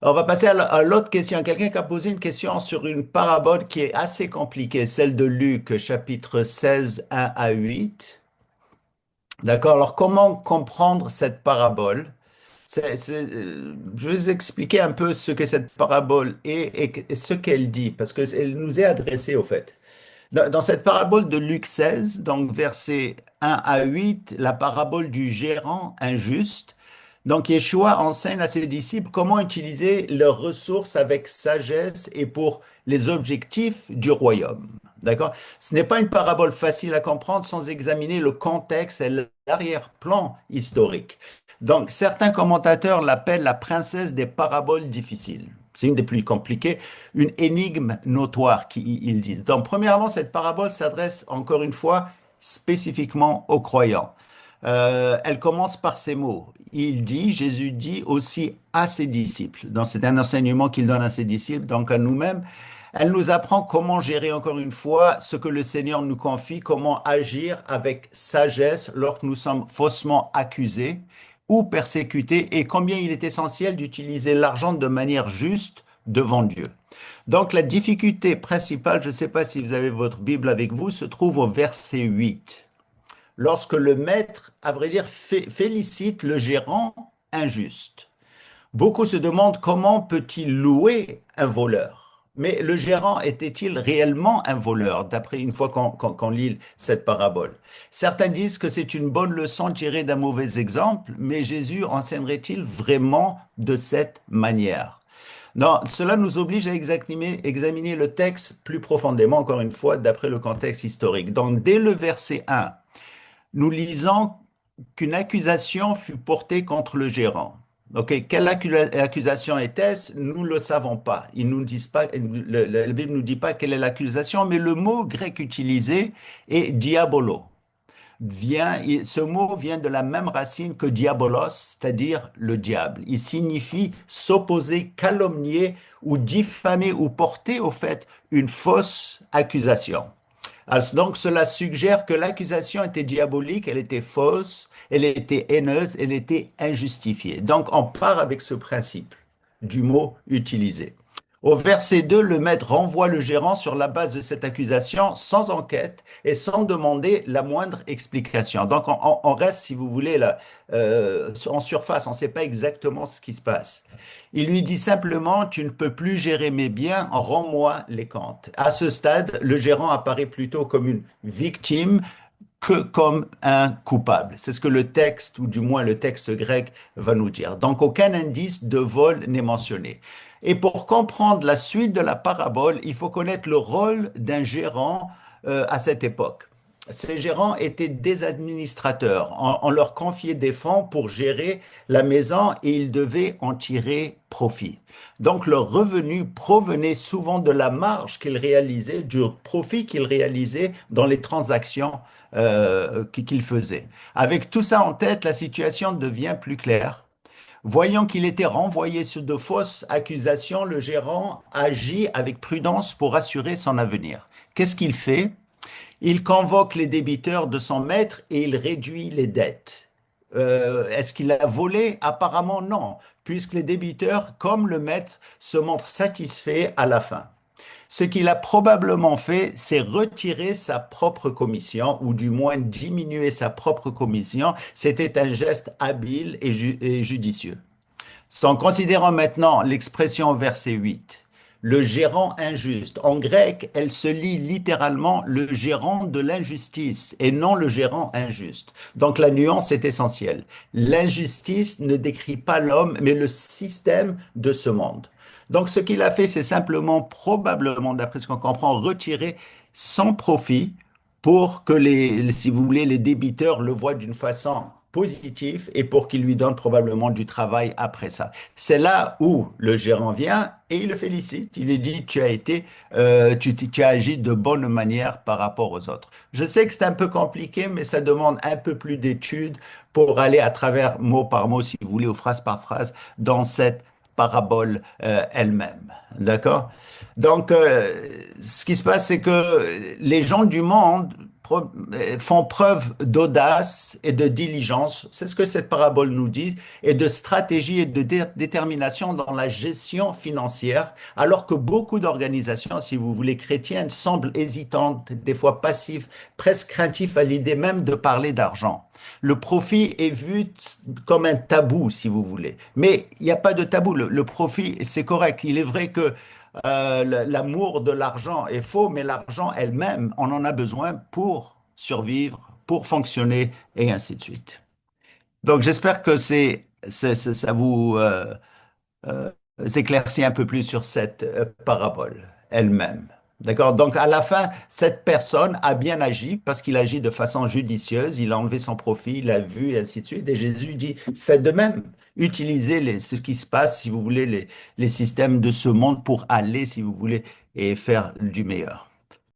On va passer à l'autre question. Quelqu'un qui a posé une question sur une parabole qui est assez compliquée, celle de Luc, chapitre 16, 1 à 8. D'accord? Alors, comment comprendre cette parabole? Je vais vous expliquer un peu ce que cette parabole est et ce qu'elle dit, parce qu'elle nous est adressée au fait. Dans cette parabole de Luc 16, donc versets 1 à 8, la parabole du gérant injuste. Donc Yeshua enseigne à ses disciples comment utiliser leurs ressources avec sagesse et pour les objectifs du royaume. D'accord? Ce n'est pas une parabole facile à comprendre sans examiner le contexte et l'arrière-plan historique. Donc certains commentateurs l'appellent la princesse des paraboles difficiles. C'est une des plus compliquées, une énigme notoire, qu'ils disent. Donc, premièrement, cette parabole s'adresse encore une fois spécifiquement aux croyants. Elle commence par ces mots. Jésus dit aussi à ses disciples. Donc, c'est un enseignement qu'il donne à ses disciples, donc à nous-mêmes. Elle nous apprend comment gérer encore une fois ce que le Seigneur nous confie, comment agir avec sagesse lorsque nous sommes faussement accusés ou persécutés et combien il est essentiel d'utiliser l'argent de manière juste devant Dieu. Donc la difficulté principale, je ne sais pas si vous avez votre Bible avec vous, se trouve au verset 8. Lorsque le maître, à vrai dire, félicite le gérant injuste. Beaucoup se demandent comment peut-il louer un voleur. Mais le gérant était-il réellement un voleur, d'après une fois qu'on lit cette parabole? Certains disent que c'est une bonne leçon tirée d'un mauvais exemple, mais Jésus enseignerait-il vraiment de cette manière? Non, cela nous oblige à examiner le texte plus profondément, encore une fois, d'après le contexte historique. Donc, dès le verset 1, nous lisons qu'une accusation fut portée contre le gérant. Ok, quelle accusation était-ce? Nous ne le savons pas. Ils nous disent pas, la Bible ne nous dit pas quelle est l'accusation, mais le mot grec utilisé est diabolo. Ce mot vient de la même racine que diabolos, c'est-à-dire le diable. Il signifie s'opposer, calomnier ou diffamer ou porter au fait une fausse accusation. Alors, donc cela suggère que l'accusation était diabolique, elle était fausse, elle était haineuse, elle était injustifiée. Donc on part avec ce principe du mot utilisé. Au verset 2, le maître renvoie le gérant sur la base de cette accusation sans enquête et sans demander la moindre explication. Donc on reste, si vous voulez, là, en surface, on ne sait pas exactement ce qui se passe. Il lui dit simplement, tu ne peux plus gérer mes biens, rends-moi les comptes. À ce stade, le gérant apparaît plutôt comme une victime que comme un coupable. C'est ce que le texte, ou du moins le texte grec, va nous dire. Donc aucun indice de vol n'est mentionné. Et pour comprendre la suite de la parabole, il faut connaître le rôle d'un gérant à cette époque. Ces gérants étaient des administrateurs. On leur confiait des fonds pour gérer la maison et ils devaient en tirer profit. Donc leurs revenus provenaient souvent de la marge qu'ils réalisaient, du profit qu'ils réalisaient dans les transactions qu'ils faisaient. Avec tout ça en tête, la situation devient plus claire. Voyant qu'il était renvoyé sur de fausses accusations, le gérant agit avec prudence pour assurer son avenir. Qu'est-ce qu'il fait? Il convoque les débiteurs de son maître et il réduit les dettes. Est-ce qu'il a volé? Apparemment non, puisque les débiteurs, comme le maître, se montrent satisfaits à la fin. Ce qu'il a probablement fait, c'est retirer sa propre commission, ou du moins diminuer sa propre commission. C'était un geste habile et judicieux. En considérant maintenant l'expression au verset 8, le gérant injuste. En grec, elle se lit littéralement le gérant de l'injustice et non le gérant injuste. Donc la nuance est essentielle. L'injustice ne décrit pas l'homme, mais le système de ce monde. Donc ce qu'il a fait, c'est simplement, probablement, d'après ce qu'on comprend, retirer son profit pour que si vous voulez, les débiteurs le voient d'une façon positive et pour qu'il lui donne probablement du travail après ça. C'est là où le gérant vient et il le félicite. Il lui dit, tu as agi de bonne manière par rapport aux autres. Je sais que c'est un peu compliqué, mais ça demande un peu plus d'études pour aller à travers mot par mot, si vous voulez, ou phrase par phrase, dans cette parabole elle-même. D'accord? Donc, ce qui se passe, c'est que les gens du monde font preuve d'audace et de diligence. C'est ce que cette parabole nous dit, et de stratégie et de détermination dans la gestion financière, alors que beaucoup d'organisations, si vous voulez, chrétiennes, semblent hésitantes, des fois passives, presque craintives à l'idée même de parler d'argent. Le profit est vu comme un tabou, si vous voulez. Mais il n'y a pas de tabou. Le profit, c'est correct. Il est vrai que l'amour de l'argent est faux, mais l'argent elle-même, on en a besoin pour survivre, pour fonctionner, et ainsi de suite. Donc j'espère que ça vous euh, éclaircit un peu plus sur cette parabole elle-même. D'accord? Donc à la fin, cette personne a bien agi parce qu'il agit de façon judicieuse, il a enlevé son profit, il a vu, et ainsi de suite. Et Jésus dit, faites de même. Utilisez ce qui se passe, si vous voulez, les systèmes de ce monde pour aller, si vous voulez, et faire du meilleur.